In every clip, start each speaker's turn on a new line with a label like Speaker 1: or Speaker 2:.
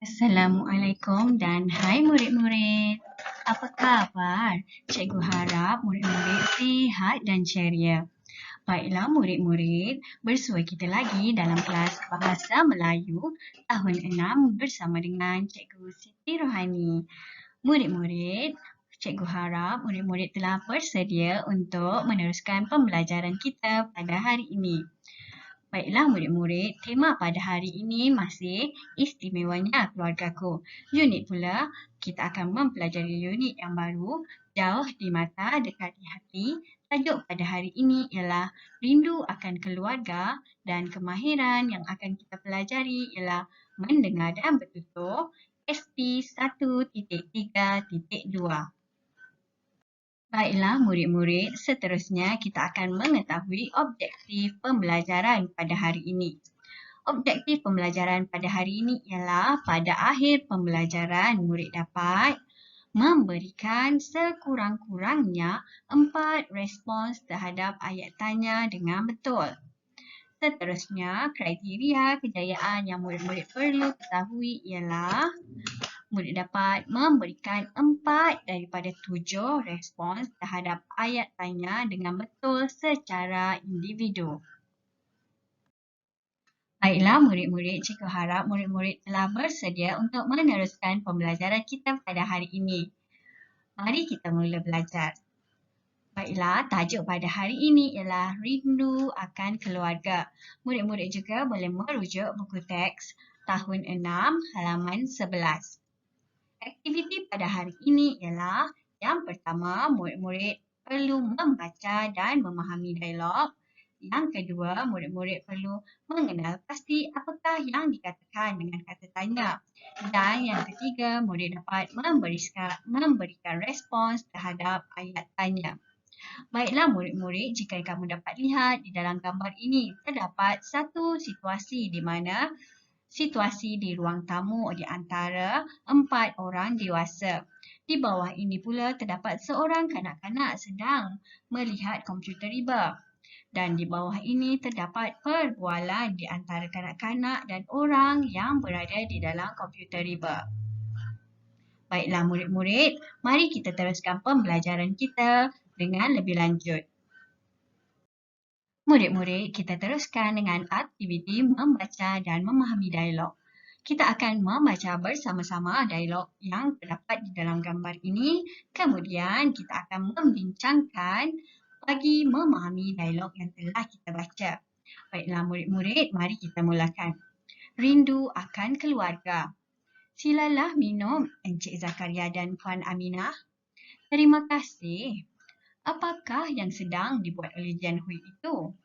Speaker 1: Assalamualaikum dan hai murid-murid. Apa khabar? Cikgu harap murid-murid sihat dan ceria. Baiklah murid-murid, bersua kita lagi dalam kelas Bahasa Melayu tahun 6 bersama dengan Cikgu Siti Rohani. Murid-murid, cikgu harap murid-murid telah bersedia untuk meneruskan pembelajaran kita pada hari ini. Baiklah murid-murid, tema pada hari ini masih istimewanya keluargaku. Unit pula, kita akan mempelajari unit yang baru, jauh di mata, dekat di hati. Tajuk pada hari ini ialah rindu akan keluarga dan kemahiran yang akan kita pelajari ialah mendengar dan bertutur SP 1.3.2. Baiklah murid-murid, seterusnya kita akan mengetahui objektif pembelajaran pada hari ini. Objektif pembelajaran pada hari ini ialah pada akhir pembelajaran murid dapat memberikan sekurang-kurangnya 4 respons terhadap ayat tanya dengan betul. Seterusnya, kriteria kejayaan yang murid-murid perlu ketahui ialah murid dapat memberikan 4 daripada 7 respons terhadap ayat tanya dengan betul secara individu. Baiklah murid-murid, cikgu harap murid-murid telah bersedia untuk meneruskan pembelajaran kita pada hari ini. Mari kita mula belajar. Baiklah, tajuk pada hari ini ialah rindu akan keluarga. Murid-murid juga boleh merujuk buku teks tahun 6 halaman 11. Aktiviti pada hari ini ialah yang pertama, murid-murid perlu membaca dan memahami dialog. Yang kedua, murid-murid perlu mengenal pasti apakah yang dikatakan dengan kata tanya. Dan yang ketiga, murid dapat memberikan respons terhadap ayat tanya. Baiklah murid-murid, jika kamu dapat lihat di dalam gambar ini, terdapat satu situasi di mana situasi di ruang tamu di antara 4 orang dewasa. Di bawah ini pula terdapat seorang kanak-kanak sedang melihat komputer riba. Dan di bawah ini terdapat perbualan di antara kanak-kanak dan orang yang berada di dalam komputer riba. Baiklah murid-murid, mari kita teruskan pembelajaran kita dengan lebih lanjut. Murid-murid, kita teruskan dengan aktiviti membaca dan memahami dialog. Kita akan membaca bersama-sama dialog yang terdapat di dalam gambar ini. Kemudian kita akan membincangkan bagi memahami dialog yang telah kita baca. Baiklah murid-murid, mari kita mulakan. Rindu akan keluarga. Silalah minum Encik Zakaria dan Puan Aminah. Terima kasih. Apakah yang sedang dibuat oleh Jian Hui itu?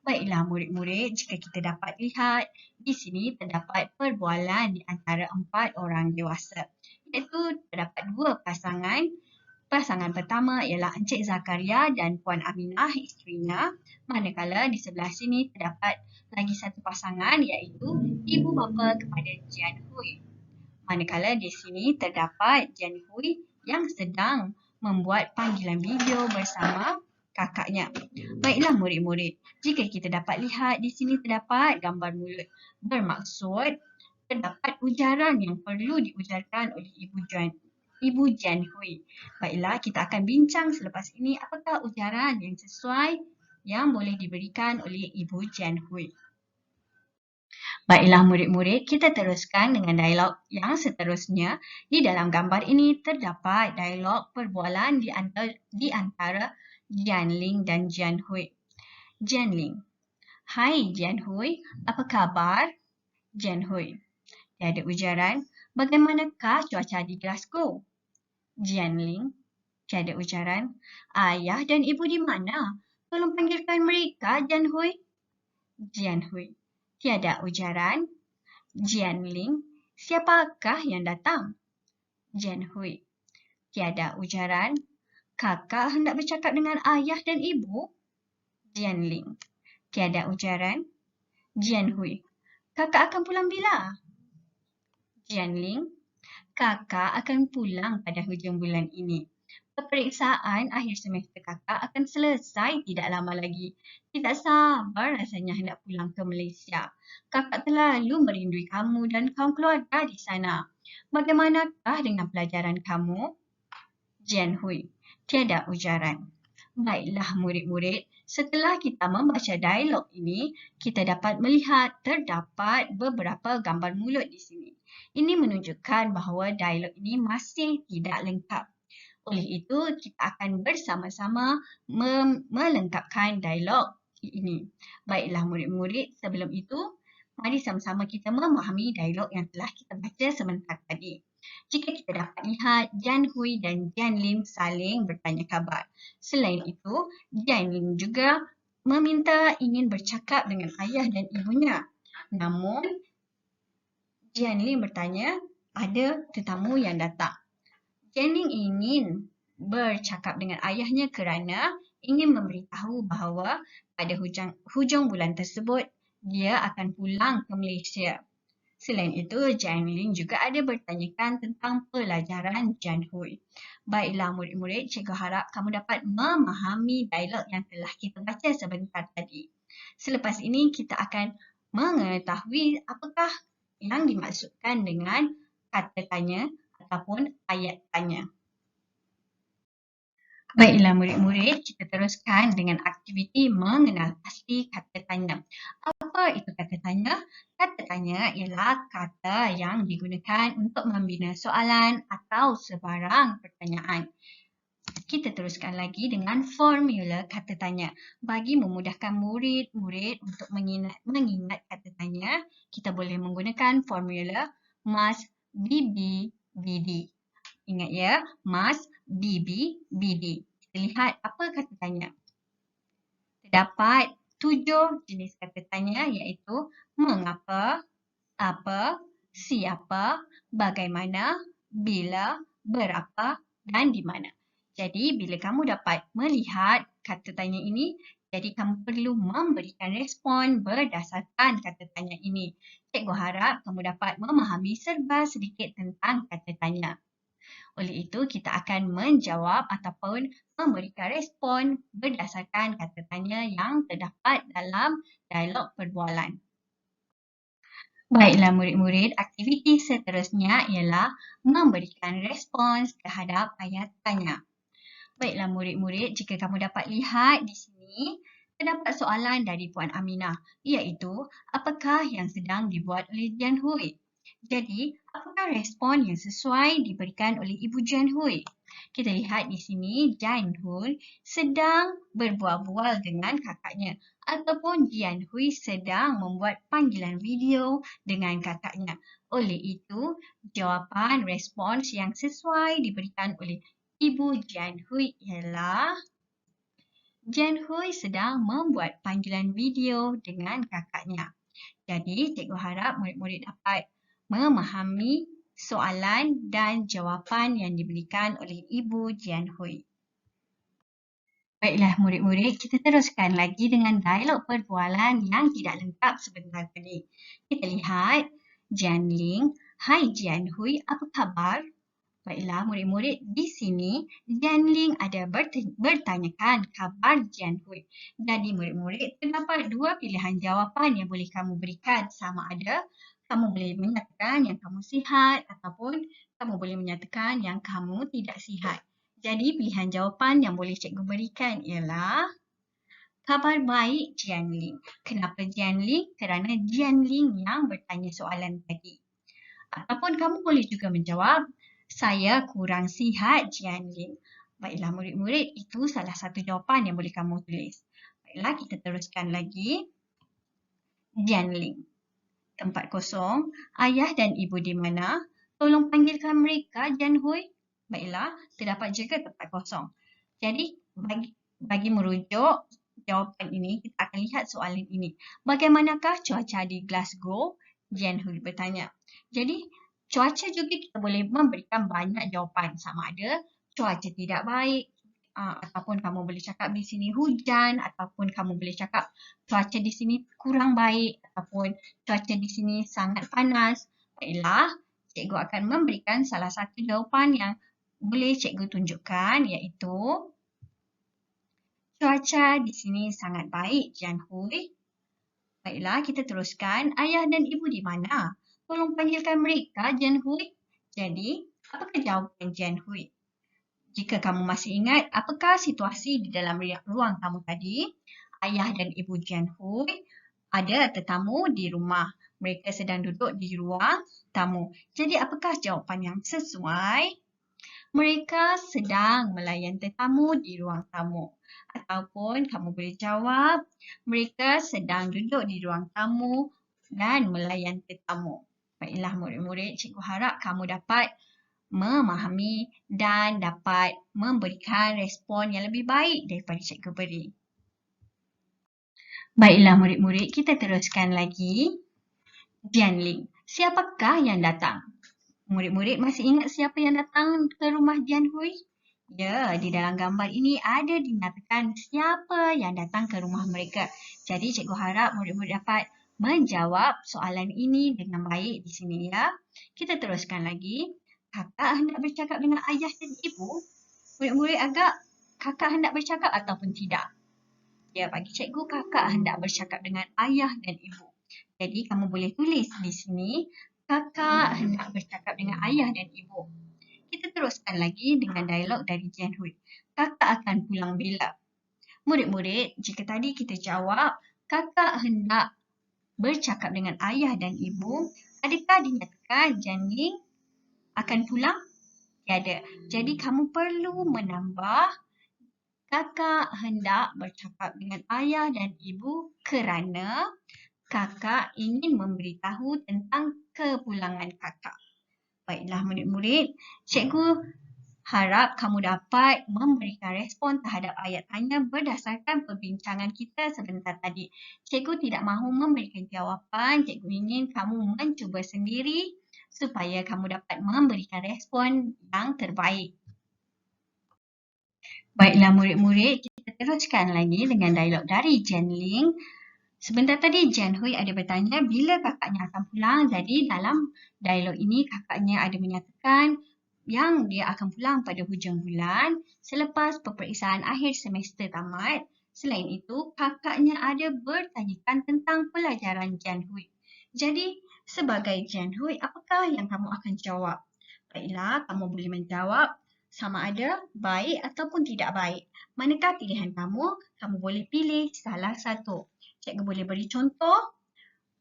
Speaker 1: Baiklah murid-murid, jika kita dapat lihat, di sini terdapat perbualan di antara 4 orang dewasa. Iaitu terdapat 2 pasangan. Pasangan pertama ialah Encik Zakaria dan Puan Aminah, isterinya. Manakala di sebelah sini terdapat lagi satu pasangan iaitu ibu bapa kepada Jian Hui. Manakala di sini terdapat Jian Hui yang sedang membuat panggilan video bersama kakaknya. Baiklah murid-murid, jika kita dapat lihat di sini terdapat gambar mulut. Bermaksud terdapat ujaran yang perlu diujarkan oleh Ibu Jian Hui. Baiklah, kita akan bincang selepas ini apakah ujaran yang sesuai yang boleh diberikan oleh Ibu Jian Hui. Baiklah murid-murid, kita teruskan dengan dialog yang seterusnya. Di dalam gambar ini terdapat dialog perbualan di antara Jian Ling dan Jian Hui. Jian Ling: Hai Jian Hui, apa khabar? Jian Hui: Tiada ujaran, bagaimanakah cuaca di Glasgow? Jian Ling: Tiada ujaran, ayah dan ibu di mana? Tolong panggilkan mereka, Jian Hui. Jian Hui: Tiada ujaran. Jian Ling: Siapakah yang datang? Jian Hui: Tiada ujaran. Kakak hendak bercakap dengan ayah dan ibu? Jian Ling: Tiada ujaran. Jian Hui: Kakak akan pulang bila? Jian Ling: Kakak akan pulang pada hujung bulan ini. Peperiksaan akhir semester kakak akan selesai tidak lama lagi. Tidak sabar rasanya hendak pulang ke Malaysia. Kakak terlalu merindui kamu dan kaum keluarga di sana. Bagaimanakah dengan pelajaran kamu? Jian Hui, tiada ujaran. Baiklah murid-murid, setelah kita membaca dialog ini, kita dapat melihat terdapat beberapa gambar mulut di sini. Ini menunjukkan bahawa dialog ini masih tidak lengkap. Oleh itu, kita akan bersama-sama melengkapkan dialog ini. Baiklah murid-murid, sebelum itu, mari sama-sama kita memahami dialog yang telah kita baca sebentar tadi. Jika kita dapat lihat, Jian Hui dan Jian Ling saling bertanya khabar. Selain itu, Jian Ling juga meminta ingin bercakap dengan ayah dan ibunya. Namun, Jian Ling bertanya, ada tetamu yang datang. Jian Ling ingin bercakap dengan ayahnya kerana ingin memberitahu bahawa pada hujung bulan tersebut dia akan pulang ke Malaysia. Selain itu, Jian Ling juga ada bertanyakan tentang pelajaran Jian Hui. Baiklah murid-murid, cikgu harap kamu dapat memahami dialog yang telah kita baca sebentar tadi. Selepas ini kita akan mengetahui apakah yang dimaksudkan dengan kata tanya ataupun ayat tanya. Baiklah murid-murid, kita teruskan dengan aktiviti mengenal pasti kata tanya. Apa itu kata tanya? Kata tanya ialah kata yang digunakan untuk membina soalan atau sebarang pertanyaan. Kita teruskan lagi dengan formula kata tanya. Bagi memudahkan murid-murid untuk mengingat kata tanya, kita boleh menggunakan formula must, BB, BD. Ingat ya, must, BB, BD. Kita lihat apa kata tanya. Terdapat 7 jenis kata tanya iaitu mengapa, apa, siapa, bagaimana, bila, berapa dan di mana. Jadi bila kamu dapat melihat kata tanya ini, jadi kamu perlu memberikan respon berdasarkan kata tanya ini. Cikgu harap kamu dapat memahami serba sedikit tentang kata tanya. Oleh itu, kita akan menjawab ataupun memberikan respon berdasarkan kata tanya yang terdapat dalam dialog perbualan. Baiklah murid-murid, aktiviti seterusnya ialah memberikan respons terhadap ayat tanya. Baiklah murid-murid, jika kamu dapat lihat di sini, terdapat soalan dari Puan Aminah, iaitu apakah yang sedang dibuat oleh Jian Hui? Jadi, apakah respon yang sesuai diberikan oleh Ibu Jian Hui? Kita lihat di sini, Jian Hui sedang berbual-bual dengan kakaknya ataupun Jian Hui sedang membuat panggilan video dengan kakaknya. Oleh itu, jawapan respons yang sesuai diberikan oleh Ibu Jian Hui ialah Jian Hui sedang membuat panggilan video dengan kakaknya. Jadi, cikgu harap murid-murid dapat memahami soalan dan jawapan yang diberikan oleh Ibu Jian Hui. Baiklah murid-murid, kita teruskan lagi dengan dialog perbualan yang tidak lengkap sebentar tadi. Kita lihat Jian Ling, "Hai Jian Hui, apa khabar?" Baiklah murid-murid, di sini Jian Ling ada bertanyakan khabar Jian Hui. Jadi murid-murid, terdapat 2 pilihan jawapan yang boleh kamu berikan. Sama ada kamu boleh menyatakan yang kamu sihat ataupun kamu boleh menyatakan yang kamu tidak sihat. Jadi pilihan jawapan yang boleh cikgu berikan ialah khabar baik Jian Ling. Kenapa Jian Ling? Kerana Jian Ling yang bertanya soalan tadi. Ataupun kamu boleh juga menjawab, saya kurang sihat Jian Ling. Baiklah murid-murid, itu salah satu jawapan yang boleh kamu tulis. Baiklah, kita teruskan lagi. Jian Ling. Tempat kosong, ayah dan ibu di mana? Tolong panggilkan mereka, Jian Hui. Baiklah, terdapat juga tempat kosong. Jadi, bagi merujuk jawapan ini, kita akan lihat soalan ini. Bagaimanakah cuaca di Glasgow? Jian Hui bertanya. Jadi, cuaca juga kita boleh memberikan banyak jawapan. Sama ada cuaca tidak baik, ataupun kamu boleh cakap di sini hujan, ataupun kamu boleh cakap cuaca di sini kurang baik, ataupun cuaca di sini sangat panas. Baiklah, cikgu akan memberikan salah satu jawapan yang boleh cikgu tunjukkan iaitu cuaca di sini sangat baik, Jian Hui. Baiklah, kita teruskan. Ayah dan ibu di mana? Tolong panggilkan mereka, Jian Hui. Jadi, apakah jawapan Jian Hui? Jika kamu masih ingat, apakah situasi di dalam ruang tamu tadi? Ayah dan ibu Jian Hui ada tetamu di rumah. Mereka sedang duduk di ruang tamu. Jadi, apakah jawapan yang sesuai? Mereka sedang melayan tetamu di ruang tamu. Ataupun kamu boleh jawab, mereka sedang duduk di ruang tamu dan melayan tetamu. Baiklah murid-murid, cikgu harap kamu dapat memahami dan dapat memberikan respon yang lebih baik daripada cikgu beri. Baiklah murid-murid, kita teruskan lagi. Jianling, siapakah yang datang? Murid-murid masih ingat siapa yang datang ke rumah Jian Hui? Ya, di dalam gambar ini ada dinyatakan siapa yang datang ke rumah mereka. Jadi cikgu harap murid-murid dapat menjawab soalan ini dengan baik di sini ya. Kita teruskan lagi. Kakak hendak bercakap dengan ayah dan ibu. Murid-murid agak kakak hendak bercakap ataupun tidak? Ya, bagi cikgu kakak hendak bercakap dengan ayah dan ibu. Jadi kamu boleh tulis di sini kakak hendak bercakap dengan ayah dan ibu. Kita teruskan lagi dengan dialog dari Jian Hui. Kakak akan pulang bila? Murid-murid, jika tadi kita jawab kakak hendak bercakap dengan ayah dan ibu, adakah dinyatakan Jian Ling akan pulang? Tiada. Jadi kamu perlu menambah kakak hendak bercakap dengan ayah dan ibu kerana kakak ingin memberitahu tentang kepulangan kakak. Baiklah murid-murid, cikgu harap kamu dapat memberikan respon terhadap ayat tanya berdasarkan perbincangan kita sebentar tadi. Cikgu tidak mahu memberikan jawapan, cikgu ingin kamu mencuba sendiri supaya kamu dapat memberikan respon yang terbaik. Baiklah murid-murid, kita teruskan lagi dengan dialog dari Jian Ling. Sebentar tadi Jian Hui ada bertanya bila kakaknya akan pulang. Jadi dalam dialog ini kakaknya ada menyatakan yang dia akan pulang pada hujung bulan selepas peperiksaan akhir semester tamat. Selain itu, kakaknya ada bertanyakan tentang pelajaran Jian Hui. Jadi, sebagai Jian Hui, apakah yang kamu akan jawab? Baiklah, kamu boleh menjawab sama ada baik ataupun tidak baik. Manakah pilihan kamu? Kamu boleh pilih salah satu. Cikgu boleh beri contoh.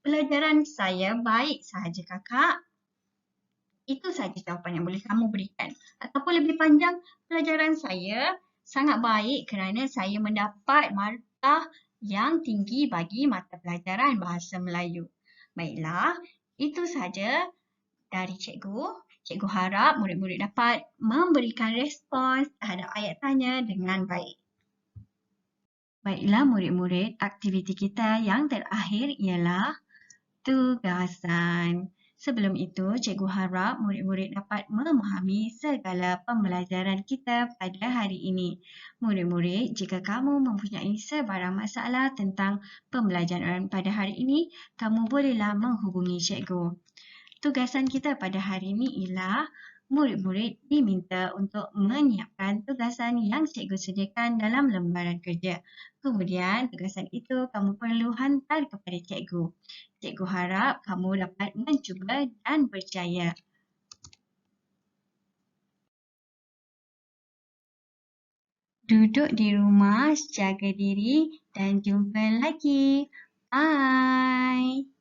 Speaker 1: Pelajaran saya baik sahaja kakak. Itu sahaja jawapan yang boleh kamu berikan. Ataupun lebih panjang, pelajaran saya sangat baik kerana saya mendapat markah yang tinggi bagi mata pelajaran Bahasa Melayu. Baiklah, itu sahaja dari cikgu. Cikgu harap murid-murid dapat memberikan respons terhadap ayat tanya dengan baik. Baiklah murid-murid, aktiviti kita yang terakhir ialah tugasan. Sebelum itu, cikgu harap murid-murid dapat memahami segala pembelajaran kita pada hari ini. Murid-murid, jika kamu mempunyai sebarang masalah tentang pembelajaran pada hari ini, kamu bolehlah menghubungi cikgu. Tugasan kita pada hari ini ialah murid-murid diminta untuk menyiapkan tugasan yang cikgu sediakan dalam lembaran kerja. Kemudian tugasan itu kamu perlu hantar kepada cikgu. Cikgu harap kamu dapat mencuba dan berjaya. Duduk di rumah, jaga diri dan jumpa lagi. Bye.